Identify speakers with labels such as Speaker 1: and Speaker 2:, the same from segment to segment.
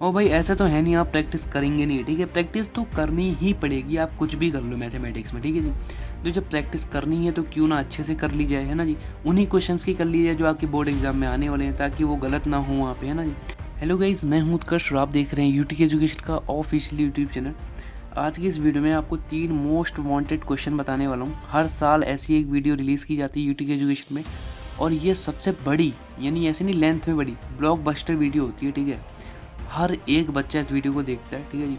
Speaker 1: ओ भाई ऐसा तो है नहीं आप प्रैक्टिस करेंगे नहीं, ठीक है। प्रैक्टिस तो करनी ही पड़ेगी, आप कुछ भी कर लो मैथमेटिक्स में, ठीक है जी। तो जब प्रैक्टिस करनी है तो क्यों ना अच्छे से कर ली जाए, है ना जी। उन्हीं क्वेश्चंस की कर ली जाए जो आपके बोर्ड एग्जाम में आने वाले हैं, ताकि वो गलत ना हो वहाँ पे, है ना जी। हेलो गाइज, मैं हूँ उत्कर्ष और आप देख रहे हैं यूटी एजुकेशन का ऑफिशियल यूट्यूब चैनल। आज की इस वीडियो में आपको 3 मोस्ट वांटेड क्वेश्चन बताने वाला हूँ। हर साल ऐसी एक वीडियो रिलीज़ की जाती है यूटी एजुकेशन में, और ये सबसे बड़ी, यानी ऐसे नहीं लेंथ में बड़ी, ब्लॉकबस्टर वीडियो होती है, ठीक है। हर एक बच्चा इस वीडियो को देखता है, ठीक है जी।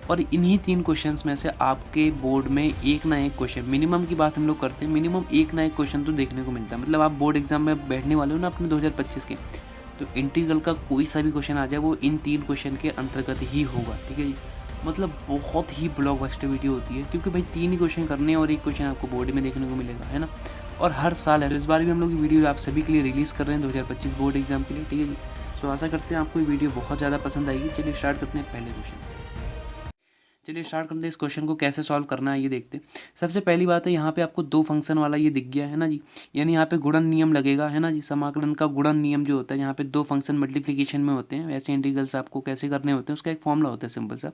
Speaker 1: और इन्हीं 3 क्वेश्चंस में से आपके बोर्ड में एक ना एक क्वेश्चन, मिनिमम की बात हम लोग करते हैं, मिनिमम एक ना एक क्वेश्चन तो देखने को मिलता है। मतलब आप बोर्ड एग्जाम में बैठने वाले हो ना अपने 2025 के, तो इंटीग्रल का कोई सा भी क्वेश्चन आ जाए वो इन 3 क्वेश्चन के अंतर्गत ही होगा, ठीक है जी। मतलब बहुत ही ब्लॉकबस्टर वीडियो होती है, क्योंकि भाई 3 ही क्वेश्चन करने हैं और एक क्वेश्चन आपको बोर्ड में देखने को मिलेगा, है ना। और हर साल है, तो इस बार भी हम लोग ये वीडियो आप सभी के लिए रिलीज़ कर रहे हैं 2025 बोर्ड एग्जाम के लिए, ठीक है जी। सो आशा करते हैं आपको ये वीडियो बहुत ज़्यादा पसंद आएगी। चलिए स्टार्ट करते हैं पहले क्वेश्चन से। चलिए स्टार्ट करते हैं, इस क्वेश्चन को कैसे सॉल्व करना है ये देखते हैं। सबसे पहली बात है, यहाँ पे आपको 2 फंक्शन वाला ये दिख गया है ना जी। यानी यहाँ पे गुणन नियम लगेगा, है ना जी। समाकलन का गुणन नियम जो होता है, यहाँ पे 2 फंक्शन मल्टीप्लिकेशन में होते हैं, वैसे इंटीग्रल्स आपको कैसे करने होते हैं उसका एक फॉर्मूला होता है सिंपल सा।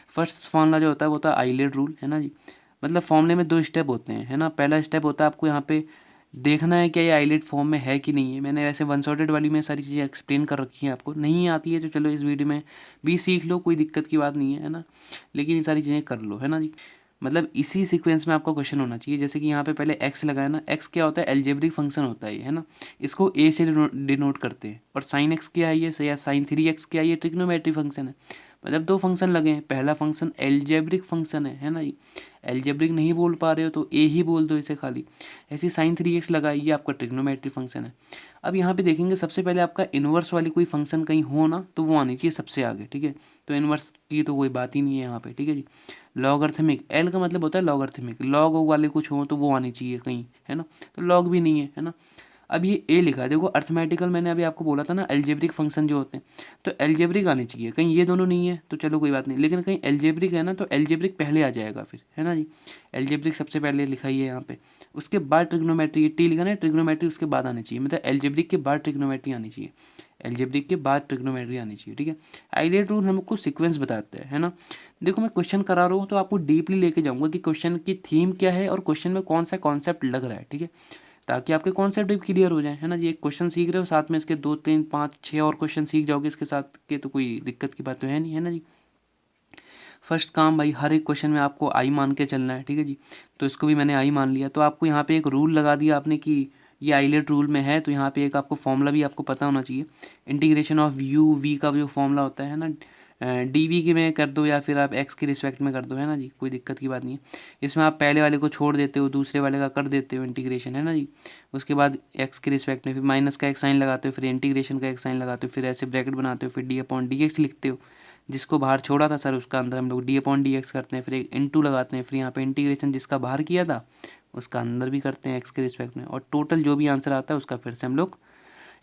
Speaker 1: फर्स्ट फॉर्मूला जो होता है वो होता है आइलेट रूल, है ना जी। मतलब फॉर्मूले में 2 स्टेप होते हैं, है ना। पहला स्टेप होता है आपको यहाँ पे देखना है क्या ये आइलेट फॉर्म में है कि नहीं है। मैंने वैसे वन शॉटेड वाली में सारी चीज़ें एक्सप्लेन कर रखी हैं, आपको नहीं आती है तो चलो इस वीडियो में भी सीख लो, कोई दिक्कत की बात नहीं है ना। लेकिन ये सारी चीज़ें कर लो, है ना जी। मतलब इसी सीक्वेंस में आपका क्वेश्चन होना चाहिए। जैसे कि यहाँ पे पहले एक्स लगाया ना, एक्स क्या होता है, एल्जेब्रिक फंक्शन होता है ये, है ना। इसको ए से डिनोट करते हैं। और साइन एक्स क्या है ये, या साइन 3x क्या है ये, ट्रिग्नोमेट्री फंक्शन है। मतलब 2 फंक्शन लगे हैं, पहला फंक्शन एल्जेब्रिक फंक्शन है ना जी। एल्जेब्रिक नहीं बोल पा रहे हो तो ए ही बोल दो इसे खाली। ऐसी साइन 3x लगा, ये आपका ट्रिग्नोमेट्री फंक्शन है। अब यहाँ पे देखेंगे सबसे पहले आपका इन्वर्स वाली कोई फंक्शन कहीं हो ना, तो वो आनी चाहिए सबसे आगे, ठीक है। तो इन्वर्स की तो कोई बात ही नहीं है यहाँ पे, ठीक है जी। लॉगरिथमिक, एल का मतलब होता है लॉगरिथमिक, लॉग वाले कुछ हो तो वो आनी चाहिए कहीं, है ना। तो लॉग भी नहीं है ना। अब ये ए लिखा है, देखो अर्थमेटिकल मैंने अभी आपको बोला था ना, एल्जेब्रिक फंक्शन जो होते हैं, तो एल्जेब्रिक आनी चाहिए। कहीं ये दोनों नहीं है तो चलो कोई बात नहीं, लेकिन कहीं एल्जेब्रिक है ना, तो एल्जेब्रिक पहले आ जाएगा फिर, है ना जी। एल्जेब्रिक सबसे पहले लिखा ही है यहाँ पे, उसके बाद ट्रिग्नोमेट्री, टी लिखा ना, ट्रिग्नोमेट्री उसके बाद आनी चाहिए। मतलब एल्जेब्रिक के बाद ट्रिग्नोमेट्री आनी चाहिए, एल्जेब्रिक के बाद ट्रिग्नोमेट्री आनी चाहिए, ठीक है। आइलेट रूल हमको सीक्वेंस बताता है ना। देखो मैं क्वेश्चन करा रहा हूँ तो आपको डीपली लेके जाऊंगा कि क्वेश्चन की थीम क्या है और क्वेश्चन में कौन सा कॉन्सेप्ट लग रहा है, ठीक है। ताकि आपके कॉन्सेप्ट भी क्लियर हो जाए, है ना जी। एक क्वेश्चन सीख रहे हो, साथ में इसके 2 3 5 6 और क्वेश्चन सीख जाओगे इसके साथ के, तो कोई दिक्कत की बात तो है नहीं, है ना जी। फर्स्ट काम भाई, हर एक क्वेश्चन में आपको आई मान के चलना है, ठीक है जी। तो इसको भी मैंने आई मान लिया, तो आपको यहाँ पे एक रूल लगा दिया आपने कि ये आइलेट रूल में है, तो यहाँ पे एक आपको फॉर्मूला भी आपको पता होना चाहिए। इंटीग्रेशन ऑफ यू वी का जो फॉर्मूला होता है ना, डी वी के में कर दो या फिर आप एक्स के रिस्पेक्ट में कर दो, है ना जी। कोई दिक्कत की बात नहीं है। इसमें आप पहले वाले को छोड़ देते हो, दूसरे वाले का कर देते हो इंटीग्रेशन, है ना जी। उसके बाद एक्स के रिस्पेक्ट में फिर माइनस का एक साइन लगाते हो, फिर इंटीग्रेशन का एक साइन लगाते हो, फिर ऐसे ब्रैकेट बनाते हो, फिर डी अपॉन डी एक्स लिखते हो। जिसको बाहर छोड़ा था सर उसका अंदर हम लोग डी अपॉन डी एक्स करते हैं, फिर एक इनटू लगाते हैं, फिर यहाँ पे इंटीग्रेशन जिसका बाहर किया था उसका अंदर भी करते हैं एक्स के रिस्पेक्ट में, और टोटल जो भी आंसर आता है उसका फिर से हम लोग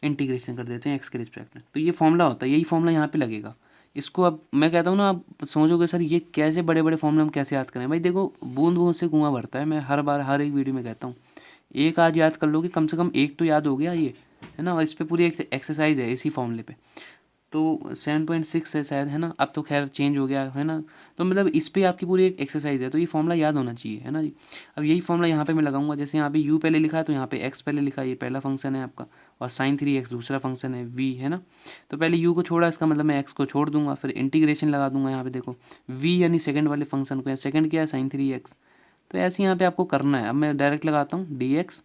Speaker 1: इंटीग्रेशन कर देते हैं एक्स के रिस्पेक्ट में। तो ये फॉर्मूला होता है, यही फॉर्मूला यहाँ पे लगेगा। इसको अब मैं कहता हूँ ना, आप सोचोगे सर ये कैसे बड़े बड़े फॉर्मूले हम कैसे याद करें। भाई देखो, बूंद बूंद से कुआं भरता है, मैं हर बार हर एक वीडियो में कहता हूँ। एक आज याद कर लोगे, कम से कम एक तो याद हो गया ये, है ना। और इस पर पूरी एक एक्सरसाइज है इसी फॉर्मूले पे। तो 7.6 है शायद, है ना। अब तो खैर चेंज हो गया है ना। तो मतलब इस पे आपकी पूरी एक एक्सरसाइज है, तो ये फॉर्मूला याद होना चाहिए, है ना जी। अब यही फॉर्मूला यहाँ पे मैं लगाऊंगा। जैसे यहाँ पे u पहले लिखा है तो यहाँ पे x पहले लिखा है, ये पहला फंक्शन है आपका, और sin 3x दूसरा फंक्शन है v, है ना। तो पहले u को छोड़ा, इसका मतलब मैं x को छोड़ दूंगा, फिर इंटीग्रेशन लगा दूंगा यहाँ पे। देखो v यानी सेकंड वाले फंक्शन को, सेकंड क्या है, sin 3x। तो ऐसे यहाँ पे आपको करना है। अब मैं डायरेक्ट लगाता हूँ dx,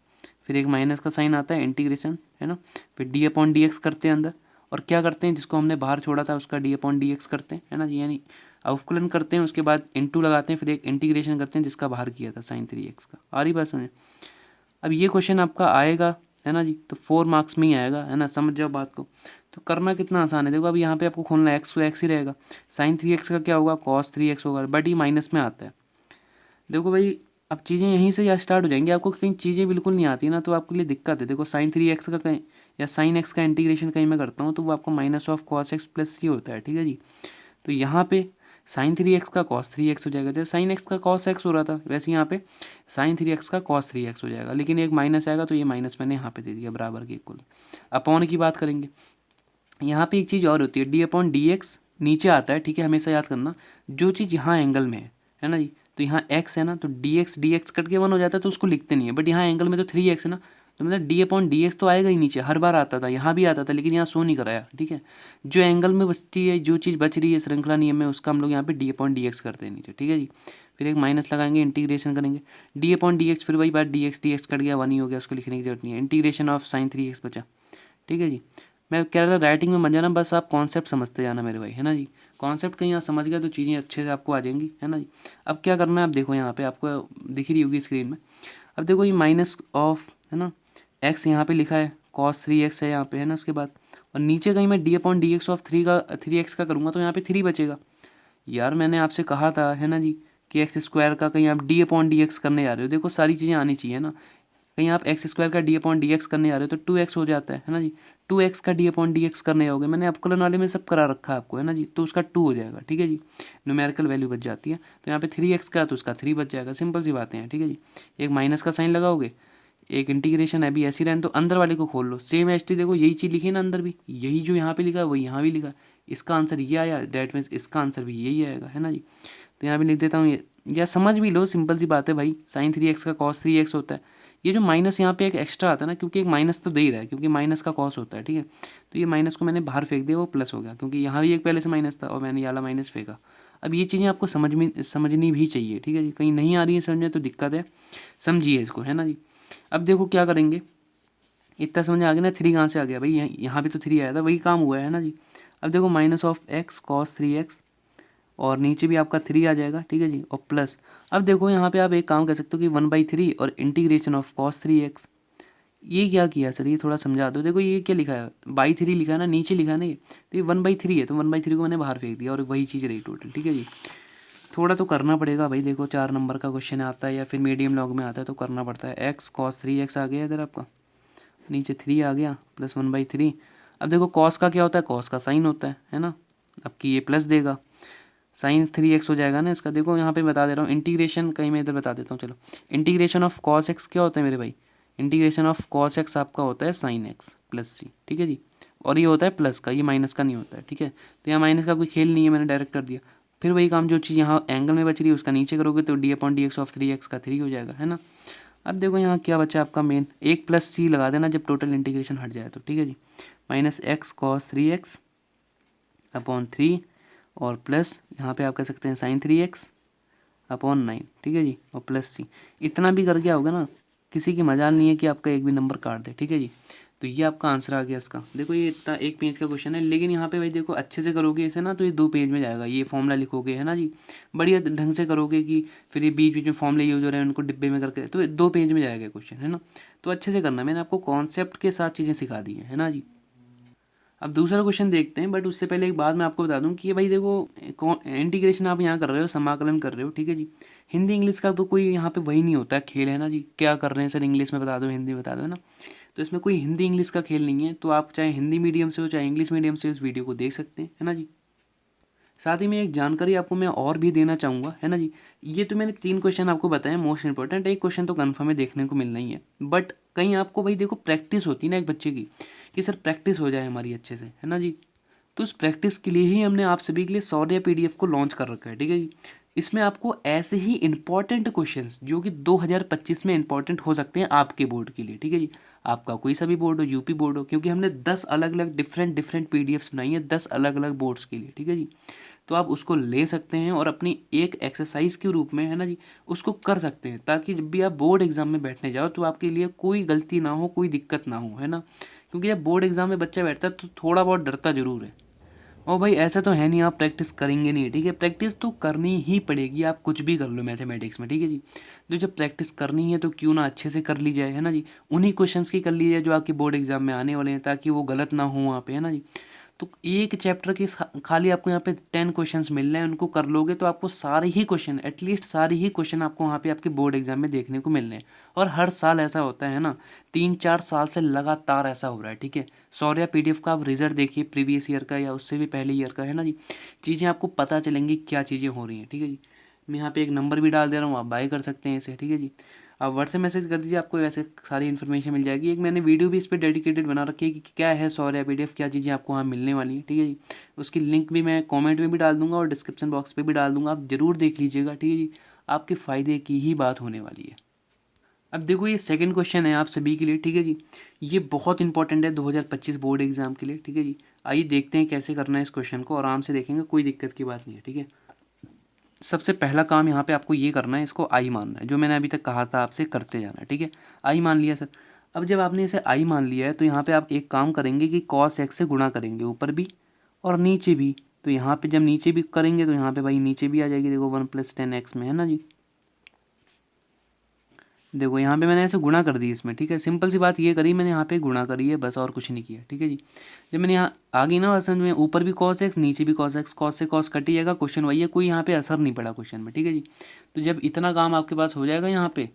Speaker 1: फिर एक माइनस का साइन आता है, इंटीग्रेशन, है ना। फिर डी अपॉन डी एक्स करते हैं अंदर, और क्या करते हैं, जिसको हमने बाहर छोड़ा था उसका डी अपॉन डी एक्स करते हैं, है ना जी। यानी अवकलन करते हैं, उसके बाद इनटू लगाते हैं, फिर एक इंटीग्रेशन करते हैं जिसका बाहर किया था साइन 3x का। आ रही बात समझे। अब ये क्वेश्चन आपका आएगा, है ना जी, तो 4 मार्क्स में ही आएगा, है ना। समझ जाओ बात को। तो करना कितना आसान है, देखो अब यहाँ पे आपको खोलना है, एक्स तो एक्स ही रहेगा, साइन 3x का क्या होगा, कॉस 3x होगा, बट ये माइनस में आता है। देखो भाई, अब चीज़ें यहीं से या स्टार्ट हो जाएंगी। आपको कहीं चीज़ें बिल्कुल नहीं आती ना, तो आपके लिए दिक्कत है। देखो साइन 3x का कहीं, या साइन एक्स का इंटीग्रेशन कहीं मैं करता हूँ तो वो आपको minus of cos x plus ही होता है, ठीक है जी। तो यहाँ पे साइन 3x का कॉस 3x हो जाएगा। जैसे साइन एक्स का कॉस एक्स हो रहा था, वैसे यहाँ पे साइन 3x का कॉस 3x हो जाएगा। लेकिन एक माइनस आएगा तो ये माइनस मैंने यहाँ पे दे दिया बराबर के इक्वल। अपॉन की बात करेंगे, यहाँ पे एक चीज़ और होती है, डी अपॉन डी एक्स नीचे आता है, ठीक है, हमेशा याद करना जो चीज़ यहाँ एंगल में है ना जी, तो यहाँ x है ना, तो dx कट के 1 हो जाता है तो उसको लिखते नहीं है, बट यहाँ एंगल में तो 3x है ना, तो मतलब d/dx तो आएगा ही नीचे, हर बार आता था, यहाँ भी आता था, लेकिन यहाँ शो नहीं कराया, ठीक है। जो एंगल में बचती है, जो चीज़ बच रही है श्रृंखला नियम में, उसका हम लोग यहाँ पे d/dx करते हैं नीचे, ठीक है जी। फिर एक माइनस लगाएंगे, इंटीग्रेशन करेंगे, d/dx, फिर वही बात, dx कट गया, 1 ही हो गया, उसको लिखने की जरूरत नहीं है, इंटीग्रेशन ऑफ sin 3x बचा, ठीक है जी। मैं कह रहा था राइटिंग में मत जाना, बस आप कॉन्सेप्ट समझते जाना मेरे भाई, है ना जी। कॉन्सेप्ट कहीं आप समझ गए तो चीज़ें अच्छे से आपको आ जाएंगी, है ना जी। अब क्या करना है, आप देखो यहाँ पे आपको दिख रही होगी स्क्रीन में। अब देखो ये माइनस ऑफ है ना एक्स यहाँ पे लिखा है, cos 3x है यहाँ पे, है ना, उसके बाद और नीचे कहीं मैं d/dx ऑफ 3x का करूँगा तो यहाँ पे 3 बचेगा। यार मैंने आपसे कहा था, है ना जी, कि एक्स स्क्वायर का कहीं आप d/dx करने जा रहे हो, देखो सारी चीज़ें आनी चाहिए ना। कहीं आप एक्स स्क्वायर का d/dx करने जा रहे हो तो 2x हो जाता है ना जी, 2x का d/dx करने जाओगे, मैंने अपकलन वाले में सब करा रखा है आपको, है ना जी, तो उसका 2 हो जाएगा, ठीक है जी। न्यूमेरिकल वैल्यू बच जाती है, तो यहाँ पे 3x का तो उसका 3 बच जाएगा, सिंपल सी बातें हैं, ठीक है जी। एक माइनस का साइन लगाओगे, एक इंटीग्रेशन है भी ऐसी रहने, तो अंदर वाले को खोल लो, सेम एच टी, देखो यही चीज़ लिखी है ना अंदर भी, यही जो यहाँ पे लिखा है वही यहाँ भी लिखा है, इसका आंसर ये आया, डेट मीन्स इसका आंसर भी यही आएगा, है ना जी। तो यहाँ भी लिख देता हूँ ये, या समझ भी लो, सिंपल सी बात है भाई, sin 3x का cos 3x होता है। ये जो माइनस यहाँ पे एक एक्स्ट्रा आता है ना, क्योंकि एक माइनस तो दे ही रहा है, क्योंकि माइनस का कॉस होता है, ठीक है, तो ये माइनस को मैंने बाहर फेंक दिया, वो प्लस हो गया, क्योंकि यहाँ भी एक पहले से माइनस था और मैंने ये वाला माइनस फेंका। अब ये चीज़ें आपको समझनी भी चाहिए, ठीक है जी, कहीं नहीं आ रही है समझ में तो दिक्कत है, समझिए इसको, है ना जी। अब देखो क्या करेंगे, इतना समझ आ गया ना, 3 कहाँ से आ गया भाई, यहाँ भी तो 3 आया था, वही काम हुआ है ना जी। अब देखो minus of x cos 3x और नीचे भी आपका 3 आ जाएगा, ठीक है जी, और प्लस। अब देखो यहाँ पे आप एक काम कर सकते हो कि 1/3 और इंटीग्रेशन ऑफ cos 3x, ये क्या किया सर, ये थोड़ा समझा दो। देखो ये क्या लिखा है, बाई 3 लिखा है ना, नीचे लिखा है ना ये, तो ये 1/3 है, तो 1/3 को मैंने बाहर फेंक दिया और वही चीज़ रही टोटल, ठीक है जी। थोड़ा तो करना पड़ेगा भाई, देखो 4 नंबर का क्वेश्चन आता है या फिर मीडियम लॉग में आता है तो करना पड़ता है। x cos 3x आ गया इधर आपका, नीचे 3 आ गया प्लस 1/3। अब देखो कॉस का क्या होता है, कॉस का साइन होता है ना, अब कि ये प्लस देगा, sin 3x हो जाएगा ना इसका। देखो यहाँ पे बता दे रहा हूँ, इंटीग्रेशन कहीं मैं इधर बता देता हूँ, चलो इंटीग्रेशन ऑफ cos x क्या होता है मेरे भाई, इंटीग्रेशन ऑफ cos x आपका होता है sin x प्लस c, ठीक है जी, और ये होता है प्लस का, ये माइनस का नहीं होता है, ठीक है। तो यहाँ माइनस का कोई खेल नहीं है, मैंने डायरेक्ट कर दिया। फिर वही काम, जो चीज़ यहाँ एंगल में बच रही है उसका नीचे करोगे तो d/dx ऑफ 3x का 3 हो जाएगा, है ना। अब देखो यहाँ क्या बचा आपका मेन, एक प्लस सी लगा देना जब टोटल इंटीग्रेशन हट जाए तो, ठीक है जी। Minus x cos 3x upon 3 और प्लस यहाँ पे आप कह सकते हैं sin 3x अपॉन 9, ठीक है जी, और प्लस सी। इतना भी कर गया होगा ना, किसी की मजाल नहीं है कि आपका एक भी नंबर काट दे, ठीक है जी। तो ये आपका आंसर आ गया इसका। देखो ये इतना 1 पेज का क्वेश्चन है, लेकिन यहाँ पे भाई देखो अच्छे से करोगे इसे ना तो ये 2 पेज में जाएगा, ये फॉर्मूला लिखोगे, है ना जी, बढ़िया ढंग से करोगे कि फिर ये बीच बीच में फॉर्मूले यूज हो रहे हैं उनको डिब्बे में करके, तो 2 पेज में जाएगा क्वेश्चन, है ना। तो अच्छे से करना, मैंने आपको कॉन्सेप्ट के साथ चीज़ें सिखा दी है ना जी। अब दूसरा क्वेश्चन देखते हैं, बट उससे पहले एक बात मैं आपको बता दूं कि ये भाई देखो इंटीग्रेशन आप यहाँ कर रहे हो, समाकलन कर रहे हो, ठीक है जी। हिंदी इंग्लिश का तो कोई यहाँ पे वही नहीं होता है खेल, है ना जी, क्या कर रहे हैं सर, इंग्लिश में बता दो, हिंदी में बता दो, है ना। तो इसमें कोई हिंदी इंग्लिश का खेल नहीं है, तो आप चाहे हिंदी मीडियम से हो चाहे इंग्लिश मीडियम से इस वीडियो को देख सकते हैं, है ना जी। साथ ही में एक जानकारी आपको मैं और भी देना चाहूँगा, है ना जी। ये तो मैंने 3 क्वेश्चन आपको बताए मोस्ट इंपॉर्टेंट, एक क्वेश्चन तो कन्फर्म है देखने को मिलना ही है, बट कहीं आपको भाई देखो प्रैक्टिस होती है ना एक बच्चे की, कि सर प्रैक्टिस हो जाए हमारी अच्छे से, है ना जी। तो उस प्रैक्टिस के लिए ही हमने आप सभी के लिए शौर्य PDF को लॉन्च कर रखा है, ठीक है जी। इसमें आपको ऐसे ही इंपॉर्टेंट क्वेश्चंस जो कि 2025 में इंपॉर्टेंट हो सकते हैं आपके बोर्ड के लिए, ठीक है जी। आपका कोई सा भी बोर्ड हो, यूपी बोर्ड हो, क्योंकि हमने 10 अलग अलग डिफरेंट PDFs बनाई है 10 अलग अलग बोर्ड्स के लिए, ठीक है जी। तो आप उसको ले सकते हैं और अपनी एक एक्सरसाइज के रूप में, है ना जी, उसको कर सकते हैं, ताकि जब भी आप बोर्ड एग्जाम में बैठने जाओ तो आपके लिए कोई गलती ना हो, कोई दिक्कत ना हो, है ना। क्योंकि जब बोर्ड एग्जाम में बच्चा बैठता है तो थोड़ा बहुत डरता जरूर है। और भाई ऐसा तो है नहीं आप प्रैक्टिस करेंगे नहीं, ठीक है, प्रैक्टिस तो करनी ही पड़ेगी, आप कुछ भी कर लो मैथमेटिक्स में, ठीक है जी। तो जब प्रैक्टिस करनी है तो क्यों ना अच्छे से कर ली जाए, है ना जी। उन्हीं क्वेश्चंस की कर ली जाए जो आपके बोर्ड एग्जाम में आने वाले हैं, ताकि वो गलत ना हो वहाँ पे, है ना जी। तो एक चैप्टर के खाली आपको यहाँ पे 10 क्वेश्चंस मिल रहे हैं, उनको कर लोगे तो आपको सारे ही क्वेश्चन, एटलीस्ट सारे ही क्वेश्चन आपको वहाँ पे आपके बोर्ड एग्जाम में देखने को मिल रहे हैं। और हर साल ऐसा होता है ना, 3-4 साल से लगातार ऐसा हो रहा है, ठीक है। शौर्य PDF का आप रिजल्ट देखिए प्रीवियस ईयर का या उससे भी पहले ईयर का, है ना जी। चीज़ें आपको पता चलेंगी क्या चीज़ें हो रही हैं, ठीक है जी। मैं यहाँ पे एक नंबर भी डाल दे रहा हूँ, आप बाय कर सकते हैं इसे, ठीक है जी। आप व्हाट्सएप मैसेज कर दीजिए, आपको वैसे सारी इन्फॉर्मेशन मिल जाएगी। एक मैंने वीडियो भी इस पर डेडिकेटेड बना रखी है कि क्या है सौर या PDF, क्या चीज़ें आपको वहाँ मिलने वाली है, ठीक है जी। उसकी लिंक भी मैं कमेंट में भी डाल दूंगा और डिस्क्रिप्शन बॉक्स पे भी डाल दूंगा, आप ज़रूर देख लीजिएगा, ठीक है जी। आपके फ़ायदे की ही बात होने वाली है। अब देखो ये सेकंड क्वेश्चन है आप सभी के लिए, ठीक है जी। ये बहुत इंपॉर्टेंट है 2025 बोर्ड एग्जाम के लिए, ठीक है जी। आइए देखते हैं कैसे करना है इस क्वेश्चन को, आराम से देखेंगे, कोई दिक्कत की बात नहीं है, ठीक है। सबसे पहला काम यहाँ पे आपको ये करना है, इसको आई मानना है, जो मैंने अभी तक कहा था आपसे करते जाना है, ठीक है। आई मान लिया सर। अब जब आपने इसे आई मान लिया है तो यहाँ पे आप एक काम करेंगे कि cos x से गुणा करेंगे, ऊपर भी और नीचे भी। तो यहाँ पे जब नीचे भी करेंगे तो यहाँ पे भाई नीचे भी आ जाएगी, देखो 1 + 10x में, है ना जी। देखो यहाँ पे मैंने ऐसे गुणा कर दी इसमें, ठीक है। सिंपल सी बात ये करी मैंने, यहाँ पे गुणा करी है बस, और कुछ नहीं किया, ठीक है जी। जब मैंने यहाँ आ गई ना बात समझ में, ऊपर भी cos x नीचे भी cos x, cos से cos कट ही जाएगा, क्वेश्चन वही है, कोई यहाँ पे असर नहीं पड़ा क्वेश्चन में, ठीक है जी। तो जब इतना काम आपके पास हो जाएगा यहाँ पे,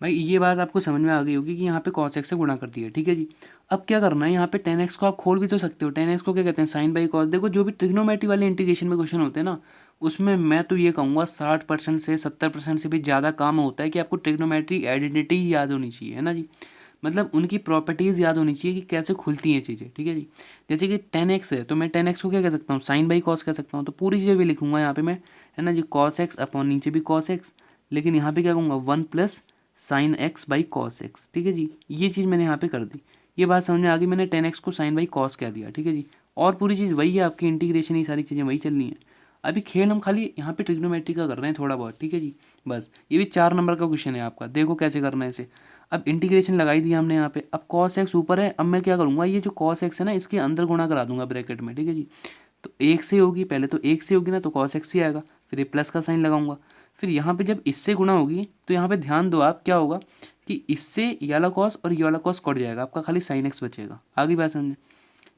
Speaker 1: भाई ये बात आपको समझ में आ गई होगी कि यहाँ पे cos x से गुणा कर दिया, ठीक है जी। अब क्या करना है, यहाँ पे 10x को आप खोल भी तो सकते हो, 10x को क्या कहते हैं, साइन बाई कॉस। देखो जो भी ट्रिग्नोमेट्री वाले इंटीग्रेशन में क्वेश्चन होते हैं ना, उसमें मैं तो ये कहूँगा 60% से 70% से भी ज़्यादा काम होता है कि आपको ट्रिग्नोमेट्री आइडेंटिटी ही याद होनी चाहिए, है ना जी। मतलब उनकी प्रॉपर्टीज़ याद होनी चाहिए कि कैसे खुलती हैं चीज़ें, ठीक है जी। जैसे कि 10x है तो मैं 10x को क्या कह सकता हूँ, साइन बाई कॉस कह सकता हूँ। तो पूरी चीज़ें भी लिखूंगा यहाँ पे मैं, है ना जी, cos x अपॉन नीचे भी cos x, लेकिन यहाँ पे क्या कहूँगा 1 + sin x by cos x, ठीक है जी। ये चीज़ मैंने यहाँ पे कर दी, ये बात समझ में आ गई। मैंने 10x को sin बाई cos कह दिया, ठीक है जी। और पूरी चीज़ वही है, आपकी इंटीग्रेशन, ये सारी चीज़ें वही चलनी है। अभी खेल हम खाली यहाँ पे ट्रिग्नोमेट्री का कर रहे हैं थोड़ा बहुत, ठीक है जी। बस ये भी 4 नंबर का क्वेश्चन है आपका, देखो कैसे करना है इसे। अब इंटीग्रेशन लगाई दिया हमने यहाँ पे, अब cos x ऊपर है, अब मैं क्या करूँगा, ये जो cos x है ना, इसके अंदर गुणा करा दूंगा ब्रैकेट में, ठीक है जी। तो 1 से होगी पहले, तो 1 से होगी ना तो cos x ही आएगा, फिर ये प्लस का साइन लगाऊंगा। फिर यहाँ पे जब इससे गुणा होगी तो यहाँ पे ध्यान दो आप, क्या होगा कि इससे ये वाला cos और ये वाला cos कट जाएगा, आपका खाली sin x बचेगा। आगे बात समझे,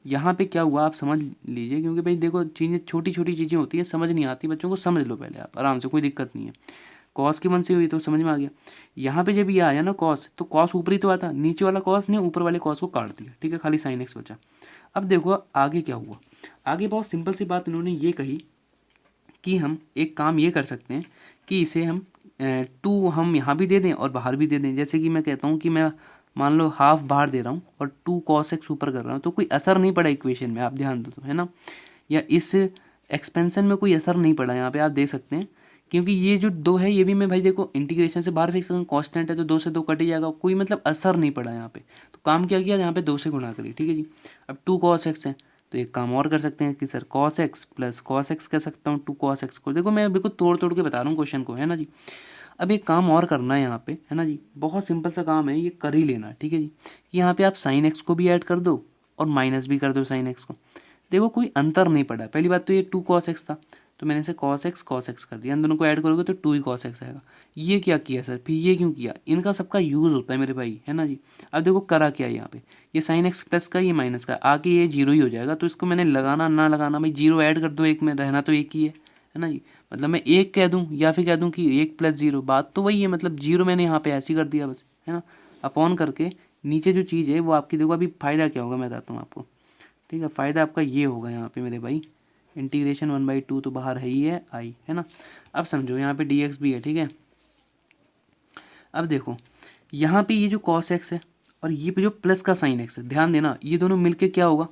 Speaker 1: यहाँ पे क्या हुआ आप समझ लीजिए, क्योंकि भाई देखो चीज़ें छोटी छोटी चीज़ें होती हैं, समझ नहीं आती बच्चों को, समझ लो पहले आप आराम से, कोई दिक्कत नहीं है। कॉस की मन से हुई तो समझ में आ गया। यहाँ पे जब ये आया ना कॉस, तो कॉस ऊपर ही तो आता, नीचे वाला कॉस ने ऊपर वाले कॉस को काट दिया, ठीक है, खाली साइन एक्स बचा। अब देखो आगे क्या हुआ, आगे बहुत सिंपल सी बात इन्होंने ये कही कि हम एक काम ये कर सकते हैं कि इसे हम 2 हम यहाँ भी दे दें और बाहर भी दे दें। जैसे कि मैं कहता हूँ कि मैं मान लो हाफ बाहर दे रहा हूँ और 2 cos x ऊपर कर रहा हूँ, तो कोई असर नहीं पड़ा इक्वेशन में, आप ध्यान दो तो, है ना। या इस एक्सपेंशन में कोई असर नहीं पड़ा, यहाँ पे आप देख सकते हैं, क्योंकि ये जो 2 है ये भी मैं भाई देखो इंटीग्रेशन से बाहर फेंक सकता हूँ, कॉन्स्टेंट है तो 2 से 2 कट ही जाएगा, कोई मतलब असर नहीं पड़ा यहाँ पे। तो काम क्या किया, यहाँ पे 2 से गुणा करिए, ठीक है जी। अब 2 cos x है तो एक काम और कर सकते हैं कि sir cos x plus cos x कह सकता हूँ 2 cos x को। देखो मैं बिल्कुल तोड़ तोड़ के बता रहा हूँ क्वेश्चन को, है ना जी। अब एक काम और करना है यहाँ पे, है ना जी, बहुत सिंपल सा काम है, ये कर ही लेना, ठीक है जी। कि यहाँ पे आप साइन एक्स को भी ऐड कर दो और माइनस भी कर दो साइन एक्स को। देखो कोई अंतर नहीं पड़ा, पहली बात तो ये 2 cos x था तो मैंने इसे cos x कर दिया, इन दोनों को ऐड करोगे तो 2 ही cos x आएगा। ये क्या किया सर, फिर ये क्यों किया, इनका सबका यूज़ होता है मेरे भाई, है ना जी। अब देखो करा क्या यहाँ पे, ये साइन एक्स प्लस का, ये माइनस का, आके ये जीरो ही हो जाएगा, तो इसको मैंने लगाना ना लगाना भाई, जीरो ऐड कर दो एक में, रहना तो एक ही है ना जी। मतलब मैं एक कह दूं या फिर कह दूं कि 1 + 0, बात तो वही है, मतलब जीरो मैंने यहाँ पे ऐसे ही कर दिया बस, है ना। अपॉन करके नीचे जो चीज़ है वो आपकी, देखो अभी फ़ायदा क्या होगा मैं बताता हूँ आपको, ठीक है। फ़ायदा आपका ये होगा यहाँ पे मेरे भाई, इंटीग्रेशन 1/2 तो बाहर है ही है, आई, है ना। अब समझो यहाँ पे dx भी है, ठीक है। अब देखो यहाँ पे ये जो cos x है और ये पे जो प्लस का साइन x है, ध्यान देना, ये दोनों मिलके क्या होगा,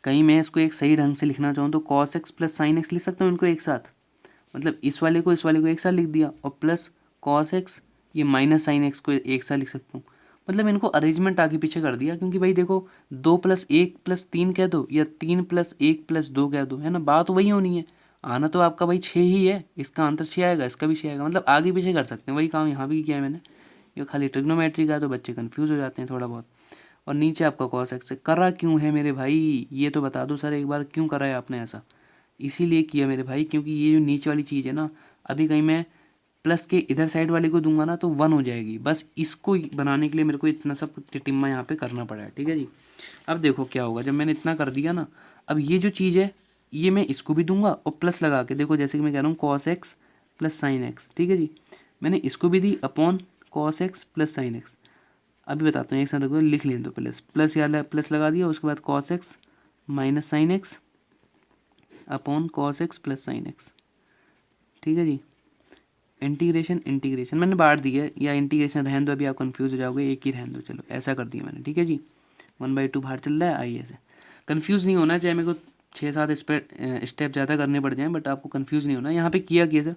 Speaker 1: कहीं मैं इसको एक सही ढंग से लिखना चाहूँ तो cos x plus sine x लिख सकता हूँ इनको एक साथ, मतलब इस वाले को एक साथ लिख दिया, और प्लस cos x ये माइनस साइन x को एक साथ लिख सकता हूँ। मतलब इनको अरेंजमेंट आगे पीछे कर दिया, क्योंकि भाई देखो 2 + 1 + 3 कह दो या 3 + 1 + 2 कह दो, है ना, बात वही होनी है। आना तो आपका भाई 6 ही है, इसका आंसर 6 आएगा, इसका भी 6 आएगा, मतलब आगे पीछे कर सकते हैं, वही काम यहाँ भी किया है मैंने। ये खाली ट्रिग्नोमेट्री का है तो बच्चे कन्फ्यूज़ हो जाते हैं थोड़ा बहुत। और नीचे आपका cos x करा क्यों है मेरे भाई, ये तो बता दो सर एक बार, क्यों करा है आपने ऐसा। इसीलिए किया मेरे भाई, क्योंकि ये जो नीचे वाली चीज़ है ना, अभी कहीं मैं प्लस के इधर साइड वाले को दूंगा ना तो 1 हो जाएगी, बस इसको बनाने के लिए मेरे को इतना सब टिटिम्मा यहाँ पे करना पड़ा है, ठीक है जी। अब देखो क्या होगा जब मैंने इतना कर दिया ना, अब ये जो चीज़ है ये मैं इसको भी दूंगा और प्लस लगा के, देखो जैसे कि मैं कह रहा हूँ cos x plus sine x, ठीक है जी। मैंने इसको भी दी upon cos x plus sine x। अभी बताता हूँ, एक साथ रखो, लिख लें तो प्लस प्लस या प्लस लगा दिया, उसके बाद cos x minus sine x upon cos x plus sine x, ठीक है जी। इंटीग्रेशन इंटीग्रेशन मैंने बांट दिया है, या इंटीग्रेशन रहने दो, अभी आप कंफ्यूज हो जाओगे, एक ही रहने दो, चलो ऐसा कर दिया मैंने, ठीक है जी। 1/2 बाहर चल रहा है, आइए ऐसे कंफ्यूज नहीं होना, चाहे मेरे को 6-7 स्टेप ज़्यादा करने पड़ जाएं, बट आपको कंफ्यूज नहीं होना। यहाँ पे किया सर,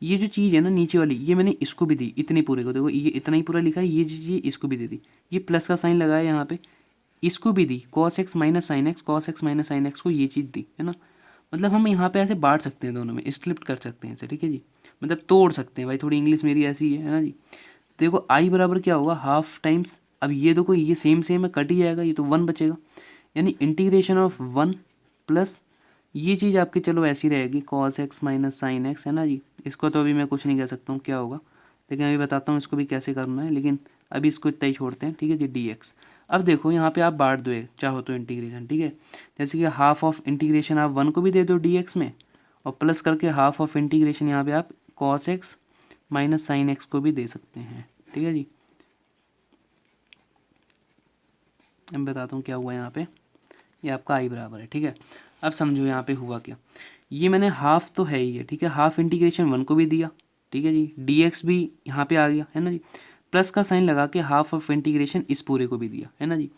Speaker 1: ये जो चीज़ है ना नीचे वाली, ये मैंने इसको भी दी, इतनी पूरे को, देखो ये इतना ही पूरा लिखा है, ये चीज़ इसको भी दे दी, ये प्लस का साइन लगाया यहाँ पे, इसको भी दी, cos x minus sine x, cos x minus sine x को ये चीज़ दी, है ना। मतलब हम यहाँ पे ऐसे बांट सकते हैं, दोनों में स्प्लिट कर सकते हैं इसे, ठीक है जी, मतलब तोड़ सकते हैं भाई, थोड़ी इंग्लिश मेरी ऐसी ही है ना जी। देखो आई बराबर क्या होगा, हाफ टाइम्स, अब ये देखो ये सेम सेम है, कट ही जाएगा, ये तो 1 बचेगा, यानी इंटीग्रेशन ऑफ 1 प्लस ये चीज़ आपकी चलो ऐसी रहेगी, cos x minus sine x, है ना जी। इसको तो अभी मैं कुछ नहीं कह सकता हूँ क्या होगा, लेकिन अभी बताता हूँ इसको भी कैसे करना है, लेकिन अभी इसको इतना ही छोड़ते हैं, ठीक है जी, dx। अब देखो यहाँ पे आप बांट दो चाहो तो इंटीग्रेशन, ठीक है, जैसे कि हाफ ऑफ इंटीग्रेशन आप 1 को भी दे दो dx में, और प्लस करके हाफ ऑफ इंटीग्रेशन यहाँ पे आप cos x minus sine x को भी दे सकते हैं, ठीक है जी। मैं बताता हूँ क्या हुआ यहाँ पे, ये आपका आई बराबर है, ठीक है। अब समझो यहाँ पे हुआ क्या, ये मैंने हाफ तो है ही है, ठीक है, हाफ इंटीग्रेशन 1 को भी दिया, ठीक है जी, dx भी यहाँ पे आ गया, है ना जी, प्लस का साइन लगा के हाफ ऑफ इंटीग्रेशन इस पूरे को भी दिया, है ना जी।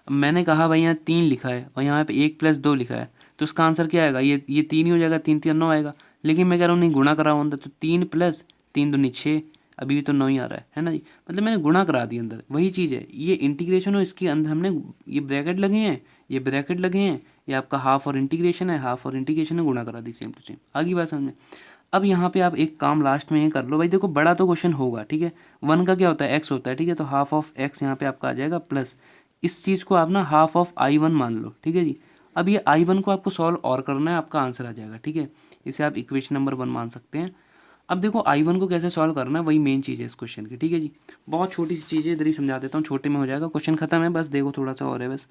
Speaker 1: अब मैंने कहा भाई यहाँ 3 लिखा है और यहाँ पे 1 + 2 लिखा है, तो इसका आंसर क्या आएगा, ये 3 ही हो जाएगा, 3 3 9 आएगा, लेकिन मैं कह रहा हूँ नहीं गुणा करा हुआ अंदर, तो 3 + 3 दूनी 6, अभी भी तो 9 ही आ रहा है ना जी, मतलब मैंने गुणा करा दिया अंदर, वही चीज़ है, ये इंटीग्रेशन हो, इसके अंदर हमने ये ब्रैकेट लगे हैं, ये ब्रैकेट लगे हैं, ये आपका हाफ और इंटीग्रेशन है, हाफ और इंटीग्रेशन में गुणा करा दी, सेम टू सेम, आगे बात समझ में। अब यहाँ पे आप एक काम लास्ट में ये कर लो भाई, देखो बड़ा तो क्वेश्चन होगा, ठीक है, 1 का क्या होता है, x होता है, ठीक है, तो हाफ ऑफ x यहाँ पे आपका आ जाएगा, प्लस इस चीज़ को आप ना हाफ ऑफ I1 मान लो, ठीक है जी। अब ये I1 को आपको सॉल्व और करना है, आपका आंसर आ जाएगा, ठीक है, इसे आप इक्वेशन नंबर 1 मान सकते हैं। अब देखो I1 को कैसे सॉल्व करना है, वही मेन चीज़ है इस क्वेश्चन की, ठीक है जी, बहुत छोटी सी चीज़ है, इधर ही समझा देता हूँ, छोटे में हो जाएगा, क्वेश्चन खत्म है, बस देखो थोड़ा सा और है बस।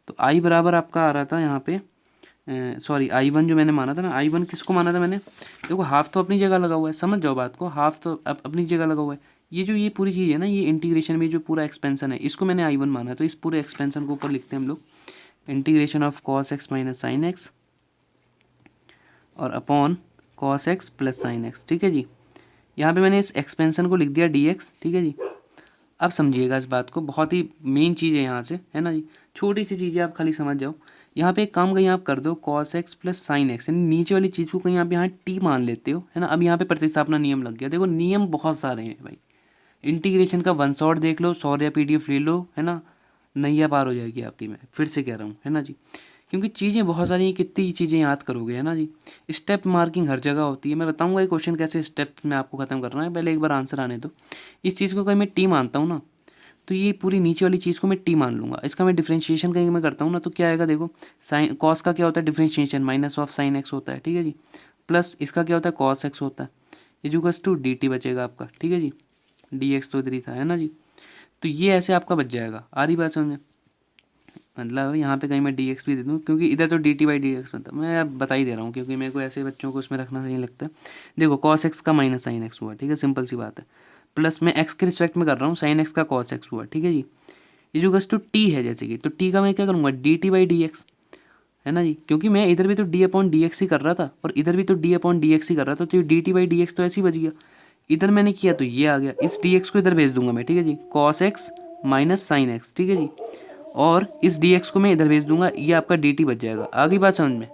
Speaker 1: तो I बराबर आपका आ रहा था यहाँ पे, सॉरी I1 जो मैंने माना था ना, I1 किसको माना था मैंने, देखो हाफ तो अपनी जगह लगा हुआ है, समझ जाओ बात को, हाफ तो अपनी जगह लगा हुआ है, ये जो ये पूरी चीज़ है ना, ये इंटीग्रेशन में जो पूरा एक्सपेंशन है, इसको मैंने I1 माना है, तो इस पूरे एक्सपेंशन को ऊपर लिखते हैं हम लोग, integration of cos x minus sine x और upon cos x plus sine x, ठीक है जी। यहाँ पे मैंने इस एक्सपेंशन को लिख दिया dx, ठीक है जी। अब समझिएगा इस बात को, बहुत ही मेन चीज़ है यहाँ से, है ना जी, छोटी सी चीज़ है, आप खाली समझ जाओ। यहाँ पे एक काम कहीं आप कर दो, cos x plus sine x, यानी नीचे वाली चीज़ को कहीं आप यहाँ t मान लेते हो, है ना। अब यहाँ पे प्रतिस्थापना नियम लग गया, देखो नियम बहुत सारे हैं भाई, इंटीग्रेशन का 1 शॉट देख लो, 100 या PDF ले लो, है ना, नैया पार हो जाएगी आपकी, मैं फिर से कह रहा हूँ, है ना जी, क्योंकि चीज़ें बहुत सारी हैं, कितनी चीज़ें याद करोगे, है ना जी। स्टेप मार्किंग हर जगह होती है, मैं बताऊँगा ये क्वेश्चन कैसे स्टेप्स में आपको ख़त्म करना है, पहले एक बार आंसर आने दो। इस चीज़ को कहीं मैं टी मानता हूँ ना, तो ये पूरी नीचे वाली चीज़ को मैं टी मान लूँगा, इसका मैं डिफ्रेंशिएशन कहीं मैं करता हूँ ना, तो क्या आएगा, देखो साइन कॉस का क्या होता है differentiation, minus of sine x होता है, ठीक है जी, प्लस इसका क्या होता है कॉस एक्स होता है, इजुकस टू डी टी बचेगा आपका, ठीक है जी, डी एक्स तो इधर ही था, है ना जी। तो ये ऐसे आपका बच जाएगा, आ रही बात समझ में, मतलब यहाँ पे कहीं मैं डी एक्स भी दे दूँ, क्योंकि इधर तो D T by D x बनता है, मैं अब बता ही दे रहा हूँ, क्योंकि मेरे को ऐसे बच्चों को उसमें रखना सही लगता है। देखो कॉस एक्स का माइनस साइन एक्स हुआ, ठीक है, सिंपल सी बात है, प्लस मैं एक्स के रिस्पेक्ट में कर रहा हूँ, साइन एक्स का कॉस एक्स हुआ, ठीक है जी। ये जो गस टू टी है जैसे कि, तो टी का मैं क्या करूँगा, D T by D x, है ना जी, क्योंकि मैं इधर भी तो डी अपॉन डी एक्स ही कर रहा था और इधर भी तो डी अपॉन डी एक्स ही कर रहा था, तो ये D T by D x तो ऐसे ही बच गया, इधर मैंने किया तो ये आ गया, इस डी एक्स को इधर भेज दूंगा मैं, ठीक है जी, cos x minus sine x, ठीक है जी, और इस डी एक्स को मैं इधर भेज दूंगा, ये आपका डी टी बच जाएगा, आगे बात समझ में,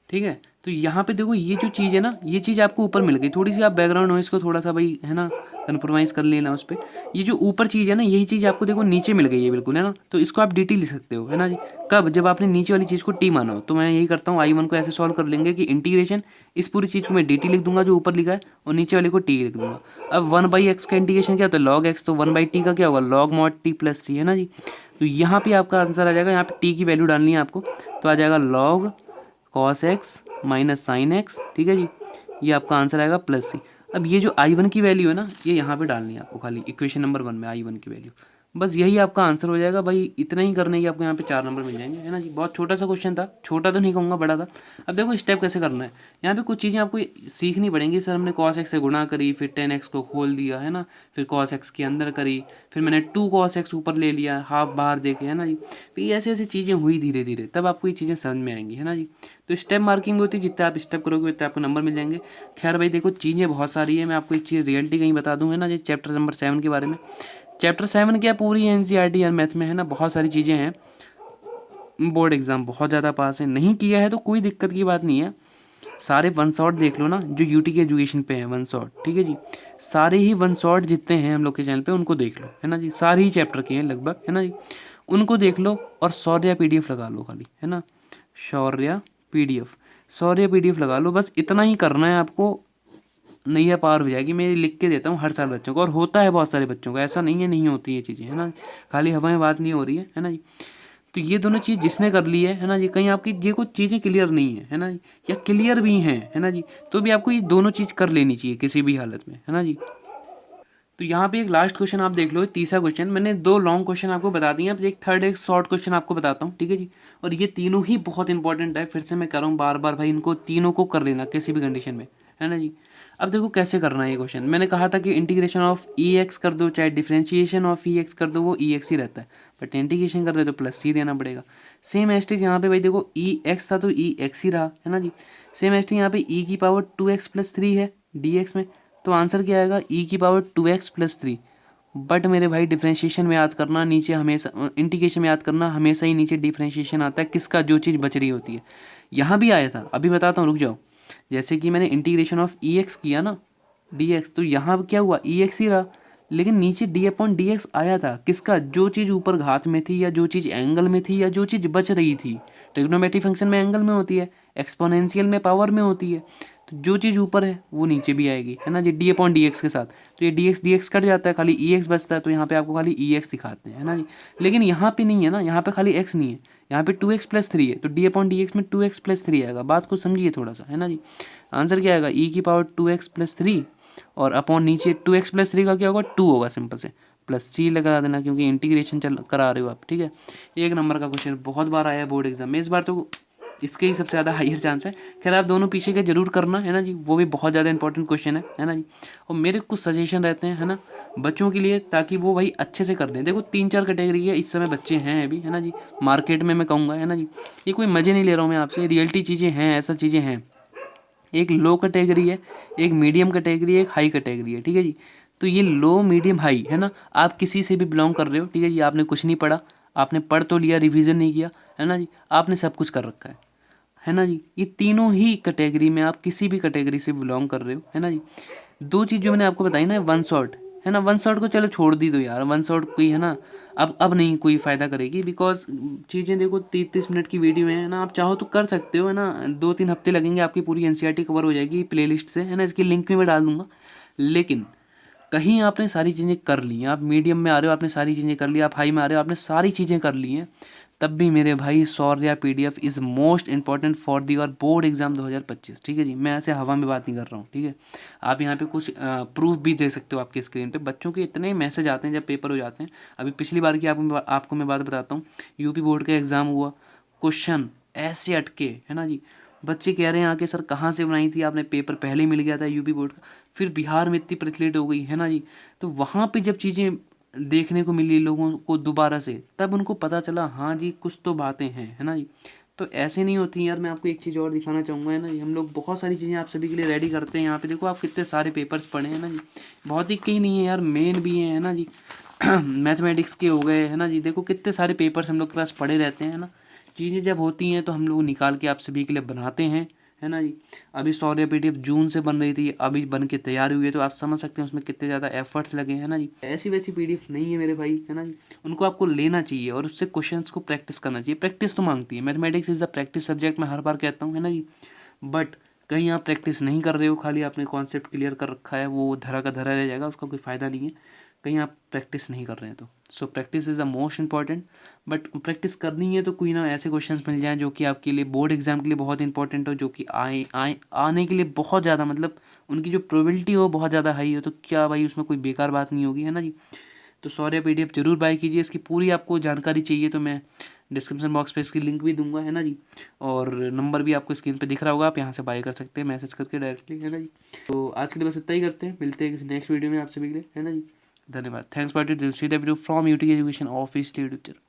Speaker 1: ठीक है। तो यहाँ पे देखो ये जो चीज़ है ना, ये चीज़ आपको ऊपर मिल गई, थोड़ी सी आप बैकग्राउंड नॉइस को थोड़ा सा भाई, है ना, कंप्रोमाइज़ कर लेना उस पर। ये जो ऊपर चीज़ है ना, यही चीज़ आपको देखो नीचे मिल गई है बिल्कुल, है ना, तो इसको आप डी टी लिख सकते हो, है ना जी। कब, जब आपने नीचे वाली चीज़ को टी माना हो, तो मैं यही करता हूँ, I1 को ऐसे सॉल्व कर लेंगे कि इंटीग्रेशन इस पूरी चीज़ को मैं डी टी लिख दूंगा जो ऊपर लिखा है, और नीचे वाले को टी लिख दूंगा। अब 1/x का इंटीग्रेशन क्या होता है, लॉग एक्स, तो 1/t का क्या होगा, लॉग मॉड टी प्लस सी, है ना जी। तो यहाँ पे आपका आंसर आ जाएगा, यहाँ पे टी की वैल्यू डालनी है आपको, तो आ जाएगा log cos x minus sine x, ठीक है जी, ये आपका आंसर आएगा प्लस सी। अब ये जो I1 की वैल्यू है ना, ये यहाँ पे डालनी है आपको, खाली इक्वेशन नंबर 1 में I1 की वैल्यू, बस यही आपका आंसर हो जाएगा भाई। इतना ही करने की आपको यहाँ पे 4 नंबर मिल जाएंगे, है ना जी। बहुत छोटा सा क्वेश्चन था, छोटा तो नहीं कहूँगा, बड़ा था। अब देखो स्टेप कैसे करना है। यहाँ पे कुछ चीज़ें आपको सीखनी पड़ेंगी। सर हमने cos x से गुणा करी, फिर tan x को खोल दिया, है ना, फिर cos x के अंदर करी, फिर मैंने 2 cos x ऊपर ले लिया, हाफ बाहर देके, है ना जी। फिर ऐसे ऐसी चीज़ें हुई धीरे धीरे, तब आपको ये चीज़ें समझ में आएंगी, है ना जी। तो स्टेप मार्किंग होती है, जितने आप स्टेप करोगे उतने आपको नंबर मिल जाएंगे। खैर भाई देखो चीज़ें बहुत सारी है, मैं आपको एक चीज़ रियलिटी कहीं बता दूँ, है ना जी। चैप्टर नंबर 7 के बारे में, चैप्टर 7 क्या पूरी NCERT और मैथ्स में, है ना, बहुत सारी चीज़ें हैं। बोर्ड एग्ज़ाम बहुत ज़्यादा पास है, नहीं किया है तो कोई दिक्कत की बात नहीं है। सारे वन शॉट देख लो ना, जो यूटी के एजुकेशन पे है वन शॉट, ठीक है जी। सारे ही वन शॉट जितने हैं हम लोग के चैनल पे उनको देख लो, है ना जी। सारे ही चैप्टर के हैं लगभग, है ना जी। उनको देख लो और शौर्य PDF लगा लो खाली, है ना, शौर्य PDF, शौर्य PDF लगा लो। बस इतना ही करना है आपको, नैया पार हो जाएगी। मैं लिख के देता हूँ हर साल बच्चों को, और होता है बहुत सारे बच्चों को, ऐसा नहीं है नहीं होती ये चीज़ें, है ना। खाली हवा में बात नहीं हो रही है ना जी। तो ये दोनों चीज़ जिसने कर ली है ना जी, कहीं आपकी ये कुछ चीज़ें क्लियर नहीं है ना जी, या क्लियर भी हैं, है ना जी, तो भी आपको ये दोनों चीज़ कर लेनी चाहिए किसी भी हालत में, है ना जी। तो यहाँ पे एक लास्ट क्वेश्चन आप देख लो, तीसरा क्वेश्चन। मैंने 2 लॉन्ग क्वेश्चन आपको बता दिए, अब एक थर्ड एक शॉर्ट क्वेश्चन आपको बताता हूँ, ठीक है जी। और ये तीनों ही बहुत इंपॉर्टेंट है, फिर से मैं कर रहा हूँ बार बार भाई, इनको तीनों को कर लेना किसी भी कंडीशन में, है ना जी। अब देखो कैसे करना है ये क्वेश्चन। मैंने कहा था कि इंटीग्रेशन ऑफ EX कर दो, चाहे डिफ्रेंशिएशन ऑफ EX कर दो, वो EX ही रहता है, बट इंटीग्रेशन कर रहे तो +C देना पड़ेगा। सेम एस्टिज यहाँ पे भाई देखो, EX था तो EX ही रहा, है ना जी। सेम एस्टिज यहाँ पे e⁻2x+3 है dx में, तो आंसर क्या आएगा e⁻2x+3। बट मेरे भाई डिफ्रेंशिएशन में याद करना, नीचे हमेशा इंटीग्रेशन में याद करना, हमेशा ही नीचे डिफ्रेंशिएशन आता है किसका, जो चीज़ बच रही होती है। यहाँ भी आया था, अभी बताता हूँ, रुक जाओ। जैसे कि मैंने इंटीग्रेशन ऑफ EX किया ना dx, तो यहाँ क्या हुआ EX ही रहा, लेकिन नीचे d/dx आया था किसका, जो चीज़ ऊपर घात में थी, या जो चीज़ एंगल में थी, या जो चीज़ बच रही थी। ट्रिग्नोमेट्री फंक्शन में एंगल में होती है, एक्सपोनेंशियल में पावर में होती है, तो जो चीज़ ऊपर है वो नीचे भी आएगी, है ना जी, d/dx के साथ। तो ये dx कट जाता है, खाली EX बचता है, तो यहाँ पे आपको खाली EX दिखाते हैं, है ना जी। लेकिन यहाँ पे नहीं है ना, यहाँ पे खाली x नहीं है, यहाँ पे 2x+3 है, तो d/dx में 2x+3 आएगा। बात को समझिए थोड़ा सा, है ना जी। आंसर क्या आएगा e⁻2x+3, और अपॉन नीचे 2x+3 का क्या होगा, 2 होगा, सिंपल से +C लगा देना, क्योंकि इंटीग्रेशन चल करा रहे हो आप, ठीक है। 1 नंबर का क्वेश्चन बहुत बार आया है बोर्ड एग्जाम में, इस बार तो इसके ही सबसे ज़्यादा हाइयर चांस है। खैर आप दोनों पीछे के जरूर करना, है ना जी, वो भी बहुत ज़्यादा इंपॉर्टेंट क्वेश्चन है ना जी। और मेरे कुछ सजेशन रहते हैं, है ना, बच्चों के लिए, ताकि वो भाई अच्छे से कर दें। देखो 3-4 कैटेगरी है इस समय बच्चे हैं अभी, है ना जी, मार्केट में मैं कहूँगा, है ना जी। ये कोई मज़े नहीं ले रहा हूँ मैं आपसे, रियलिटी चीज़ें हैं, ऐसा चीज़ें हैं। एक लो कैटेगरी है, एक मीडियम कैटेगरी है, एक हाई कैटेगरी है, ठीक है जी। तो ये लो मीडियम हाई, है ना, आप किसी से भी बिलोंग कर रहे हो, ठीक है जी। आपने कुछ नहीं पढ़ा, आपने पढ़ तो लिया, रिवीजन नहीं किया, है ना जी, आपने सब कुछ कर रखा है ना जी। ये तीनों ही कैटेगरी में आप किसी भी कैटेगरी से बिलोंग कर रहे हो, है ना जी। 2 चीज़ जो मैंने आपको बताई ना, वन शॉट, है ना, वन शॉट को चलो छोड़ दी दो यार, वन शॉट कोई, है ना, अब नहीं कोई फ़ायदा करेगी, बिकॉज चीज़ें देखो 30-30 मिनट की वीडियो है ना, आप चाहो तो कर सकते हो, है ना। 2-3 हफ्ते लगेंगे, आपकी पूरी NCERT कवर हो जाएगी प्लेलिस्ट से, है ना। इसकी लिंक भी मैं डाल दूंगा। लेकिन कहीं आपने सारी चीज़ें कर ली हैं, आप मीडियम में आ रहे हो, आपने सारी चीज़ें कर ली, आप हाई में आ रहे हो, आपने सारी चीज़ें कर ली हैं, तब भी मेरे भाई शौर्य PDF is most important for the और बोर्ड एग्जाम 2025, ठीक है जी। मैं ऐसे हवा में बात नहीं कर रहा हूँ, ठीक है। आप यहाँ पे कुछ प्रूफ भी दे सकते हो आपके स्क्रीन पे। बच्चों के इतने मैसेज आते हैं जब पेपर हो जाते हैं। अभी पिछली बार की आपको मैं बात बताता हूँ, यूपी बोर्ड का एग्ज़ाम हुआ, क्वेश्चन ऐसे अटके, है ना जी। बच्चे कह रहे हैं आके, सर कहाँ से बनाई थी आपने, पेपर पहले ही मिल गया था यूपी बोर्ड का, फिर बिहार में इतनी प्रचलित हो गई, है ना जी। तो वहाँ पे जब चीज़ें देखने को मिली लोगों को दोबारा से, तब उनको पता चला हाँ जी कुछ तो बातें हैं, है ना जी। तो ऐसे नहीं होती यार। मैं आपको एक चीज़ और दिखाना चाहूँगा, है ना जी। हम लोग बहुत सारी चीज़ें आप सभी के लिए रेडी करते हैं। यहाँ पे देखो आप कितने सारे पेपर्स पढ़े हैं ना जी, बहुत ही कई नहीं है यार, मेन भी है ना जी। मैथमेटिक्स के हो गए, है ना जी। देखो कितने सारे पेपर्स हम लोग के पास पड़े रहते हैं ना। चीज़ें जब होती हैं तो हम लोग निकाल के आप सभी के लिए बनाते हैं, है ना जी। अभी शौर्य PDF जून से बन रही थी, अभी बन के तैयार हुई है, तो आप समझ सकते हैं उसमें कितने ज़्यादा एफर्ट्स लगे हैं ना जी। ऐसी वैसी PDF नहीं है मेरे भाई, है ना जी। उनको आपको लेना चाहिए और उससे क्वेश्चंस को प्रैक्टिस करना चाहिए। प्रैक्टिस तो मांगती है, mathematics is the practice subject, मैं हर बार कहता हूँ, है ना जी। बट कहीं आप प्रैक्टिस नहीं कर रहे हो, खाली आपने कॉन्सेप्ट क्लियर कर रखा है, वो धरा का धरा रह जाएगा, उसका कोई फ़ायदा नहीं है। कहीं आप प्रैक्टिस नहीं कर रहे हैं तो so practice is the most important. But practice करनी है तो कोई ना ऐसे क्वेश्चंस मिल जाएं जो कि आपके लिए बोर्ड एग्जाम के लिए बहुत इंपॉर्टेंट हो, जो कि आने के लिए बहुत ज़्यादा, मतलब उनकी जो प्रोबेबिलिटी हो बहुत ज़्यादा हाई हो, तो क्या भाई उसमें कोई बेकार बात नहीं होगी, है ना जी। तो तो सौर्या PDF जरूर बाय कीजिए। इसकी पूरी आपको जानकारी चाहिए तो मैं डिस्क्रिप्शन बॉक्स पे इसकी लिंक भी दूंगा, है ना जी, और नंबर भी आपको स्क्रीन पे दिख रहा होगा, आप यहाँ से बाय कर सकते हैं मैसेज करके डायरेक्टली, है ना जी। तो आज के लिए बस इतना ही करते हैं, मिलते हैं किसी नेक्स्ट वीडियो में आपसे मिलते हैं, है ना जी। धन्यवाद। Thanks for see the video from UT education official YouTube channel.